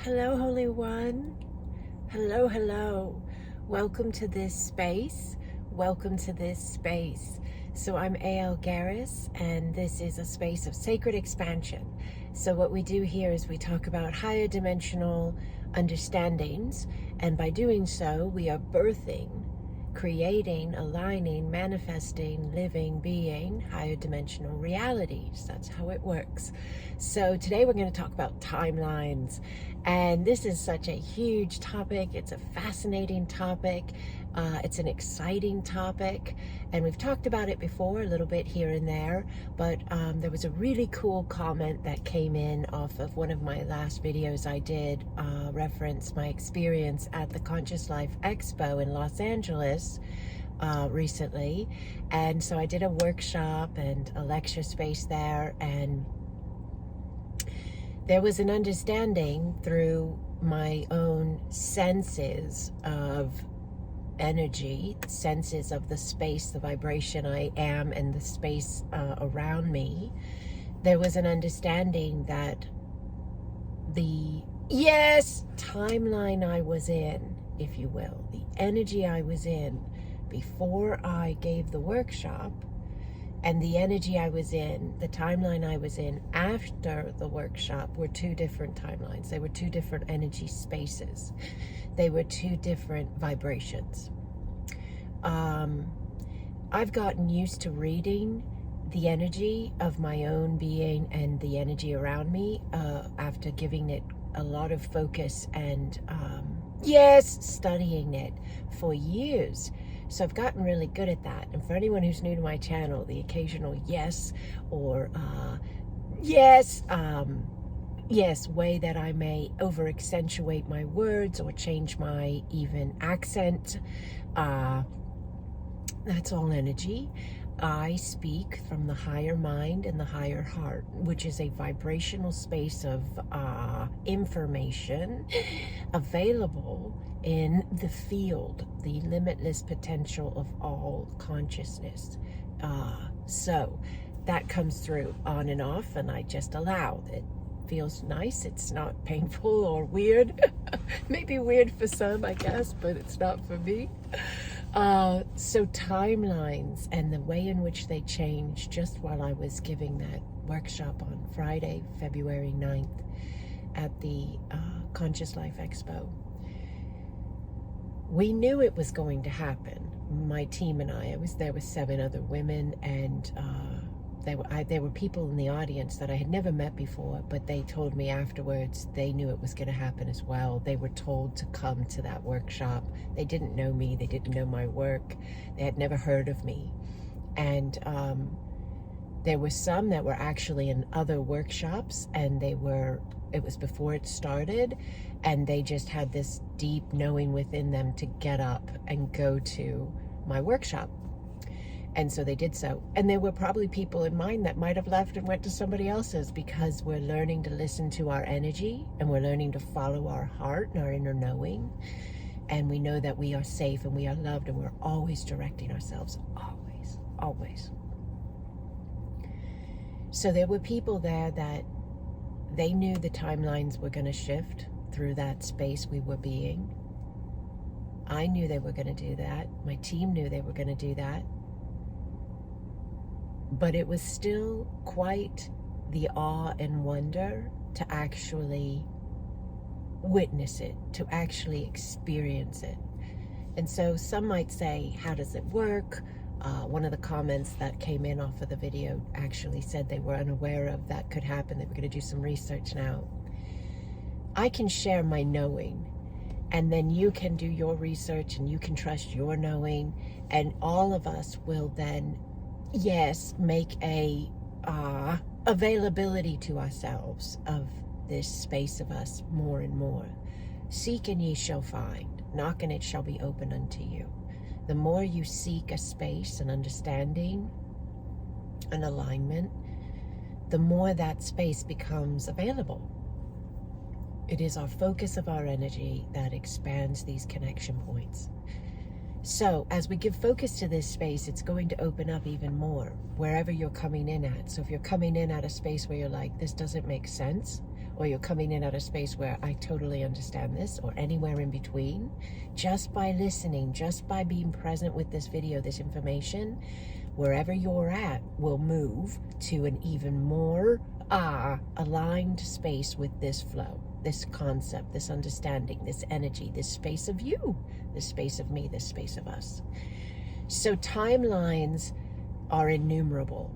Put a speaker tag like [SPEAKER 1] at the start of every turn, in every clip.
[SPEAKER 1] Hello, Holy One. Hello, hello. Welcome to this space. Welcome to this space. So I'm Garris, and this is a space of sacred expansion. So what we do here is we talk about higher dimensional understandings, and by doing so, we are birthing, creating, aligning, manifesting, living, being higher dimensional realities. That's how it works. So today we're going to talk about timelines, and this is such a huge topic. It's a fascinating topic. It's an exciting topic, and we've talked about it before a little bit here and there, but there was a really cool comment that came in off of one of my last videos I did, reference my experience at the Conscious Life Expo in Los Angeles recently. And so I did a workshop and a lecture space there, and there was an understanding through my own senses of energy, senses of the space, the vibration I am, and the space around me. There was an understanding that the timeline I was in, if you will, the energy I was in before I gave the workshop, and the energy I was in, the timeline I was in after the workshop, were two different timelines. They were two different energy spaces. They were two different vibrations. I've gotten used to reading the energy of my own being and the energy around me after giving it a lot of focus and studying it for years. So I've gotten really good at that. And for anyone who's new to my channel, the occasional way that I may over accentuate my words or change my even accent, that's all energy. I speak from the higher mind and the higher heart, which is a vibrational space of information available in the field, the limitless potential of all consciousness. So that comes through on and off, and I just allow it. Feels nice. It's not painful or weird. Maybe weird for some, I guess, but it's not for me. So timelines and the way in which they change just while I was giving that workshop on Friday, February 9th at the Conscious Life Expo. We knew it was going to happen. My team and I was there with 7 other women, and there were people in the audience that I had never met before, but they told me afterwards they knew it was going to happen as well. They were told to come to that workshop. They didn't know me. They didn't know my work. They had never heard of me. And there were some that were actually in other workshops, and it was before it started, and they just had this deep knowing within them to get up and go to my workshop. And so they did so. And there were probably people in mine that might have left and went to somebody else's, because we're learning to listen to our energy, and we're learning to follow our heart and our inner knowing. And we know that we are safe and we are loved, and we're always directing ourselves. Always, always. So there were people there that they knew the timelines were going to shift through that space we were being. I knew they were going to do that. My team knew they were going to do that. But it was still quite the awe and wonder to actually witness it, to actually experience it. And so some might say, how does it work? One of the comments that came in off of the video actually said they were unaware of that could happen. They were going to do some research now. I can share my knowing, and then you can do your research, and you can trust your knowing, and all of us will then make a availability to ourselves of this space of us more and more. Seek and ye shall find. Knock and it shall be opened unto you. The more you seek a space, an understanding, an alignment, the more that space becomes available. It is our focus of our energy that expands these connection points. So as we give focus to this space, it's going to open up even more wherever you're coming in at. So if you're coming in at a space where you're like, this doesn't make sense, or you're coming in at a space where I totally understand this, or anywhere in between, just by listening, just by being present with this video, this information, wherever you're at will move to an even more aligned space with this flow, this concept, this understanding, this energy, this space of you, this space of me, this space of us. So timelines are innumerable,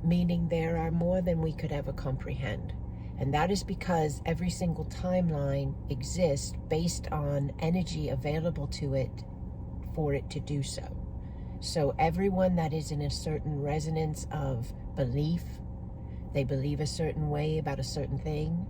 [SPEAKER 1] meaning there are more than we could ever comprehend. And that is because every single timeline exists based on energy available to it for it to do so. So everyone that is in a certain resonance of belief, they believe a certain way about a certain thing,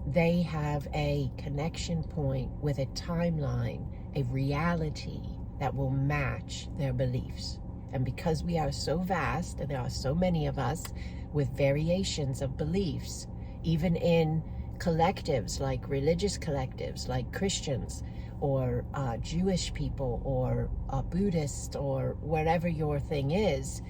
[SPEAKER 1] they have a connection point with a timeline, a reality that will match their beliefs. And because we are so vast, and there are so many of us with variations of beliefs, even in collectives like religious collectives like Christians, or Jewish people, or Buddhist, or whatever your thing is,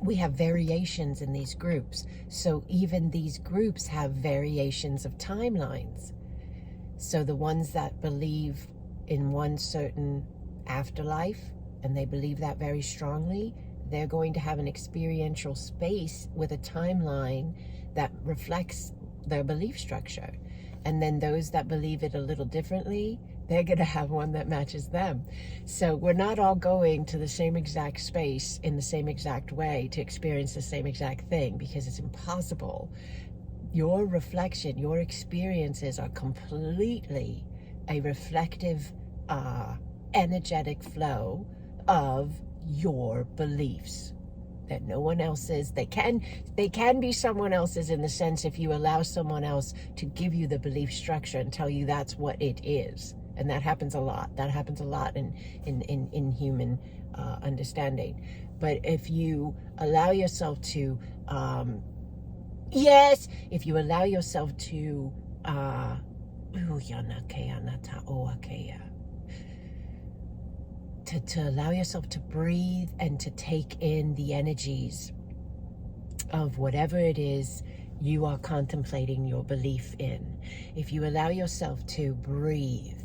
[SPEAKER 1] we have variations in these groups. So even these groups have variations of timelines. So the ones that believe in one certain afterlife, and they believe that very strongly, they're going to have an experiential space with a timeline that reflects their belief structure. And then those that believe it a little differently, they're going to have one that matches them. So we're not all going to the same exact space in the same exact way to experience the same exact thing, because it's impossible. Your reflection, your experiences are completely a reflective, energetic flow of your beliefs. That no one else is. They can be someone else's, in the sense if you allow someone else to give you the belief structure and tell you that's what it is. And that happens a lot. That happens a lot in human understanding. But if you allow yourself to, if you allow yourself to, to allow yourself to breathe and to take in the energies of whatever it is you are contemplating your belief in. If you allow yourself to breathe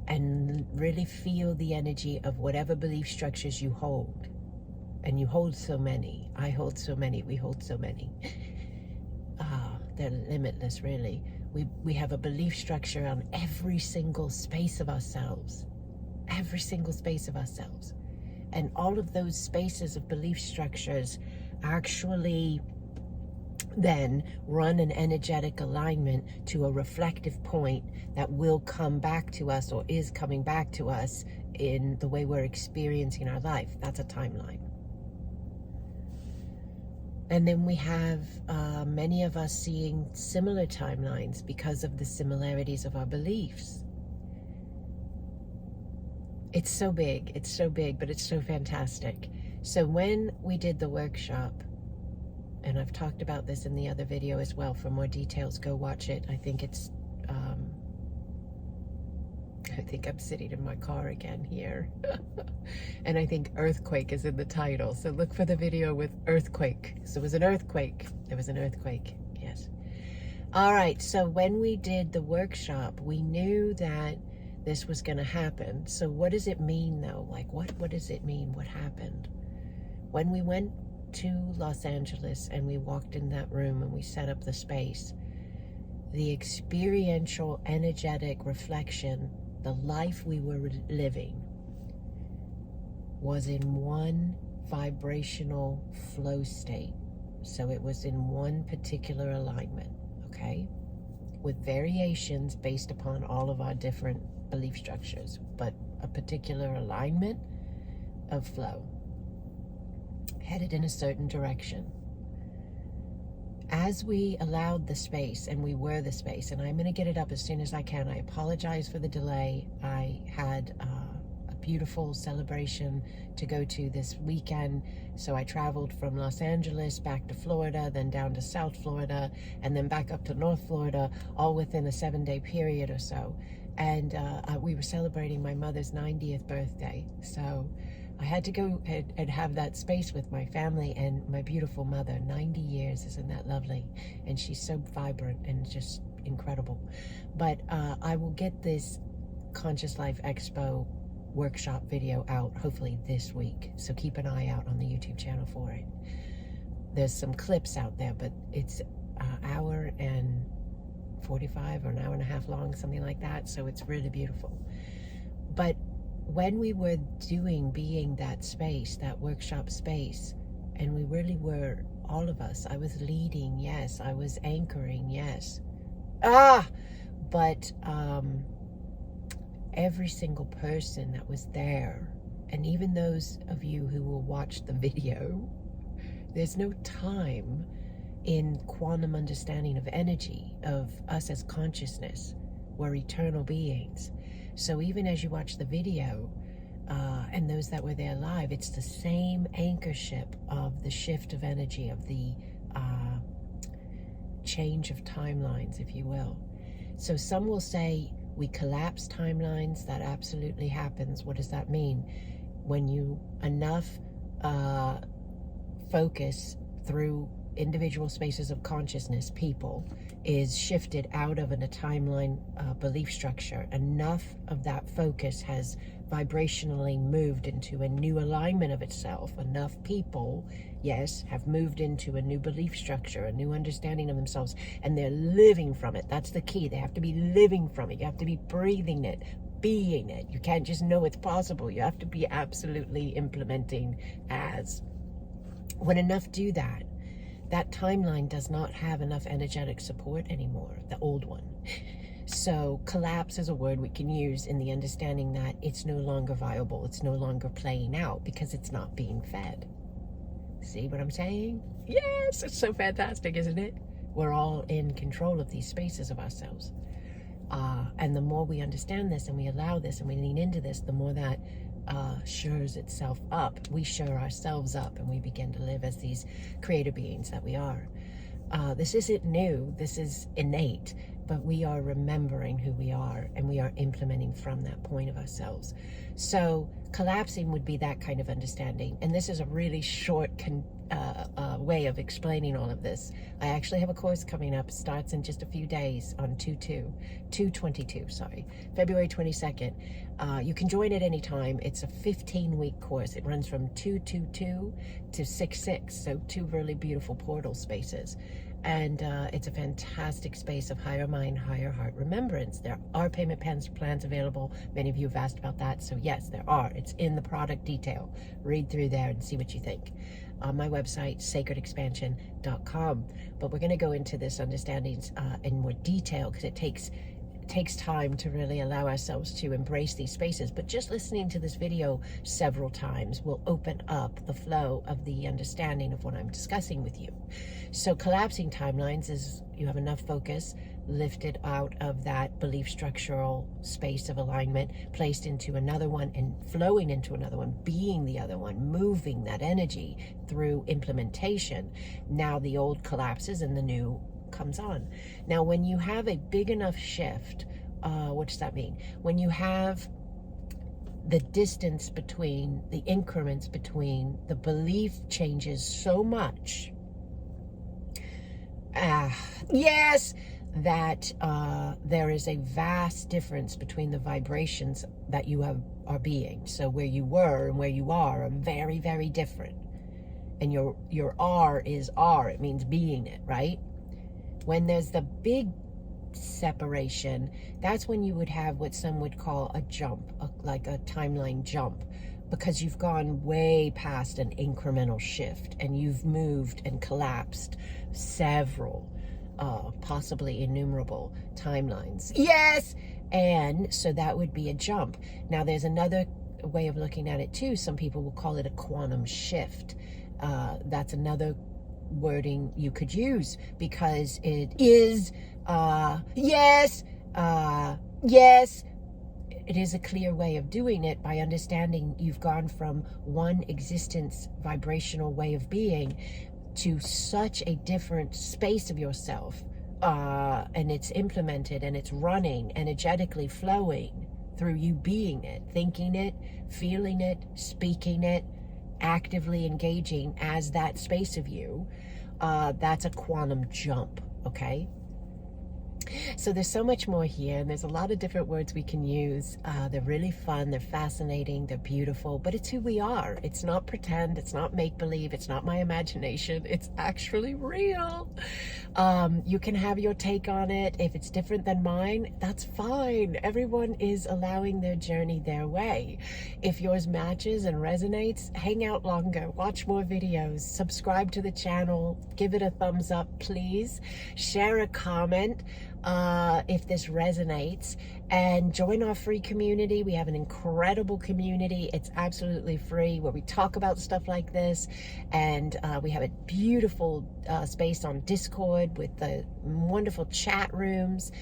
[SPEAKER 1] and really feel the energy of whatever belief structures you hold, and you hold so many, I hold so many, we hold so many. They're limitless, really. We have a belief structure on every single space of ourselves. Every single space of ourselves. And all of those spaces of belief structures actually then run an energetic alignment to a reflective point that will come back to us, or is coming back to us, in the way we're experiencing our life. That's a timeline. And then we have many of us seeing similar timelines because of the similarities of our beliefs. It's so big, but it's so fantastic. So when we did the workshop, and I've talked about this in the other video as well, for more details, go watch it. I think it's, I think I'm sitting in my car again here. And I think earthquake is in the title. So look for the video with earthquake. So it was an earthquake. There was an earthquake, yes. All right, so when we did the workshop, we knew that this was going to happen. So what does it mean though? Like what does it mean? What happened? When we went to Los Angeles and we walked in that room and we set up the space, the experiential, energetic reflection, the life we were living, was in one vibrational flow state. So it was in one particular alignment, okay? With variations based upon all of our different belief structures, but a particular alignment of flow, headed in a certain direction. As we allowed the space, and we were the space, and I'm going to get it up as soon as I can. I apologize for the delay. I had a beautiful celebration to go to this weekend, so I traveled from Los Angeles back to Florida, then down to South Florida, and then back up to North Florida, all within a 7-day period or so. And we were celebrating my mother's 90th birthday. So I had to go and have that space with my family and my beautiful mother. 90 years, isn't that lovely? And she's so vibrant and just incredible. But I will get this Conscious Life Expo workshop video out hopefully this week, so keep an eye out on the YouTube channel for it. There's some clips out there, but it's an hour and 45 or an hour and a half long, something like that, so it's really beautiful. But when we were being that space, that workshop space, and we really were, all of us, I was leading, yes, I was anchoring, yes, but every single person that was there, and even those of you who will watch the video, there's no time in quantum understanding of energy, of us as consciousness. We're eternal beings. So even as you watch the video, and those that were there live, it's the same anchorship of the shift of energy, of the change of timelines, if you will. So some will say, we collapse timelines. That absolutely happens. What does that mean? When you enough focus through individual spaces of consciousness, people, is shifted out of a timeline belief structure, enough of that focus has vibrationally moved into a new alignment of itself. Enough people, yes, have moved into a new belief structure, a new understanding of themselves, and they're living from it. That's the key. They have to be living from it. You have to be breathing it, being it. You can't just know it's possible. You have to be absolutely implementing as. When enough do that, that timeline does not have enough energetic support anymore, the old one. So collapse is a word we can use in the understanding that it's no longer viable, it's no longer playing out because it's not being fed. See what I'm saying? Yes, it's so fantastic, isn't it? We're all in control of these spaces of ourselves. And the more we understand this and we allow this and we lean into this, the more that shores itself up. We shore ourselves up and we begin to live as these creator beings that we are. This isn't new, this is innate, but we are remembering who we are and we are implementing from that point of ourselves. So collapsing would be that kind of understanding. And this is a really short way of explaining all of this. I actually have a course coming up, starts in just a few days on 2/22, February 22nd. You can join at any time. It's a 15-week course. It runs from 2/22 to 6/6, so 2 really beautiful portal spaces. And it's a fantastic space of higher mind, higher heart remembrance. There are payment plans available. Many of you have asked about that. So yes, there are. It's in the product detail. Read through there and see what you think. On my website, sacredexpansion.com. But we're going to go into this understanding in more detail because it takes time to really allow ourselves to embrace these spaces. But just listening to this video several times will open up the flow of the understanding of what I'm discussing with you. So collapsing timelines is you have enough focus lifted out of that belief structural space of alignment, placed into another one and flowing into another one, being the other one, moving that energy through implementation. Now the old collapses and the new comes on. Now, when you have a big enough shift, what does that mean? When you have the distance between, the increments between the belief changes so much, yes, that there is a vast difference between the vibrations that you are being. So where you were and where you are very, very different. And your R is R. It means being it, right? When there's the big separation, that's when you would have what some would call a jump, like a timeline jump, because you've gone way past an incremental shift and you've moved and collapsed several, possibly innumerable timelines. Yes! And so that would be a jump. Now there's another way of looking at it too. Some people will call it a quantum shift. That's another wording you could use because it is yes, it is a clear way of doing it by understanding you've gone from one existence vibrational way of being to such a different space of yourself, and it's implemented and it's running energetically flowing through you being it, thinking it, feeling it, speaking it, actively engaging as that space of you. That's a quantum jump, okay? So there's so much more here, and there's a lot of different words we can use. They're really fun, they're fascinating, they're beautiful, but it's who we are. It's not pretend, it's not make-believe, it's not my imagination, it's actually real. You can have your take on it. If it's different than mine, that's fine. Everyone is allowing their journey their way. If yours matches and resonates, hang out longer, watch more videos, subscribe to the channel, give it a thumbs up, please. Share a comment if this resonates, and join our free community. We have an incredible community. It's absolutely free, where we talk about stuff like this, and we have a beautiful space on Discord with the wonderful chat rooms.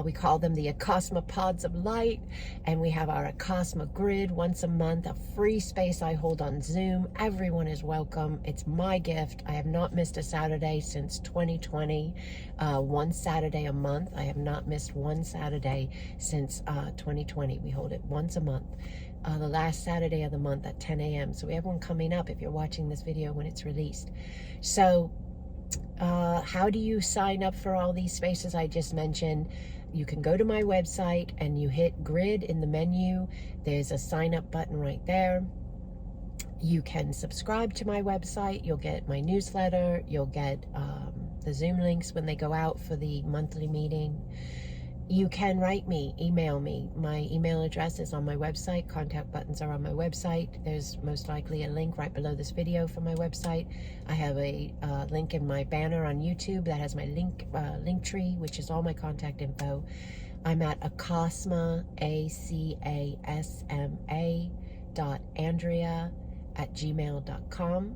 [SPEAKER 1] We call them the Acasma Pods of Light, and we have our Acasma Grid once a month, a free space I hold on Zoom. Everyone is welcome. It's my gift. I have not missed a Saturday since 2020, one Saturday a month. I have not missed one Saturday since 2020. We hold it once a month, the last Saturday of the month at 10 a.m. So we have one coming up if you're watching this video when it's released. So how do you sign up for all these spaces I just mentioned? You can go to my website and you hit grid in the menu. There's a sign up button right there. You can subscribe to my website. You'll get my newsletter. You'll get the Zoom links when they go out for the monthly meeting. You can write me, email me. My email address is on my website. Contact buttons are on my website. There's most likely a link right below this video for my website. I have a link in my banner on YouTube that has my link tree, which is all my contact info. I'm at Acasma, acasma.andrea@gmail.com.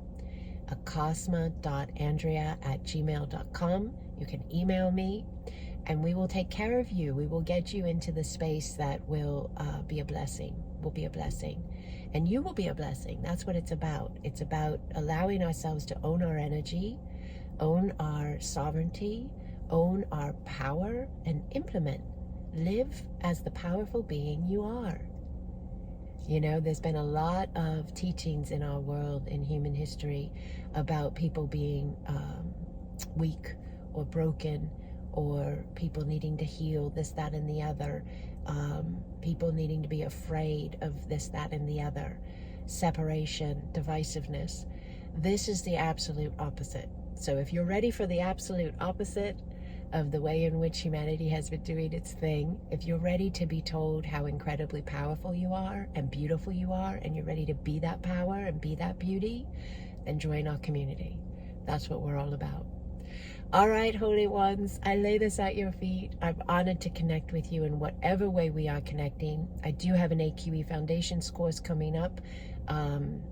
[SPEAKER 1] acasma.andrea@gmail.com. You can email me, and we will take care of you. We will get you into the space that will be a blessing, and you will be a blessing. That's what it's about. It's about allowing ourselves to own our energy, own our sovereignty, own our power, and implement. Live as the powerful being you are. You know, there's been a lot of teachings in our world, in human history, about people being weak or broken, or people needing to heal this, that, and the other. People needing to be afraid of this, that, and the other. Separation, divisiveness. This is the absolute opposite. So if you're ready for the absolute opposite of the way in which humanity has been doing its thing, if you're ready to be told how incredibly powerful you are and beautiful you are, and you're ready to be that power and be that beauty, then join our community. That's what we're all about. All right, holy ones, I lay this at your feet. I'm honored to connect with you in whatever way we are connecting. I do have an AQE Foundations course coming up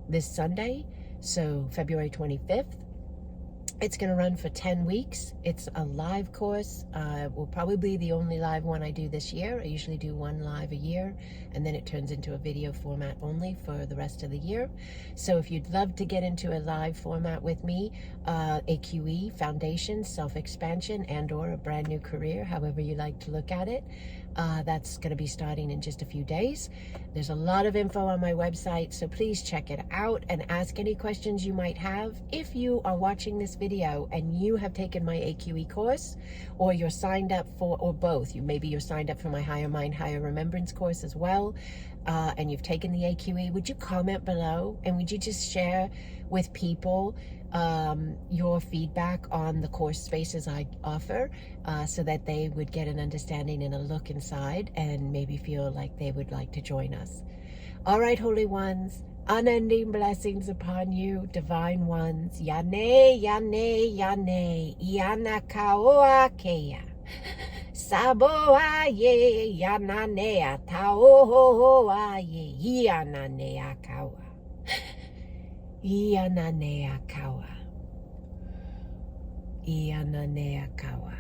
[SPEAKER 1] this Sunday, so February 25th. It's going to run for 10 weeks. It's a live course. Will probably be the only live one I do this year. I usually do one live a year, and then it turns into a video format only for the rest of the year. So if you'd love to get into a live format with me, AQE, Foundation, Self-Expansion, and or a brand new career, however you like to look at it, that's going to be starting in just a few days. There's a lot of info on my website, so please check it out and ask any questions you might have. If you are watching this video and you have taken my AQE course, or you're signed up for, or both, maybe you're signed up for my Higher Mind, Higher Remembrance course as well, and you've taken the AQE, would you comment below, and would you just share with people your feedback on the course spaces I offer, so that they would get an understanding and a look inside and maybe feel like they would like to join us. All right, holy ones, unending blessings upon you, divine ones. Yane, yane, yane, yana kaoa kea. Saboa ye, yananea taoa ye, yananea kawa. Yananea kawa. Yananea kawa.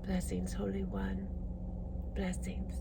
[SPEAKER 1] Blessings, Holy One. Blessings.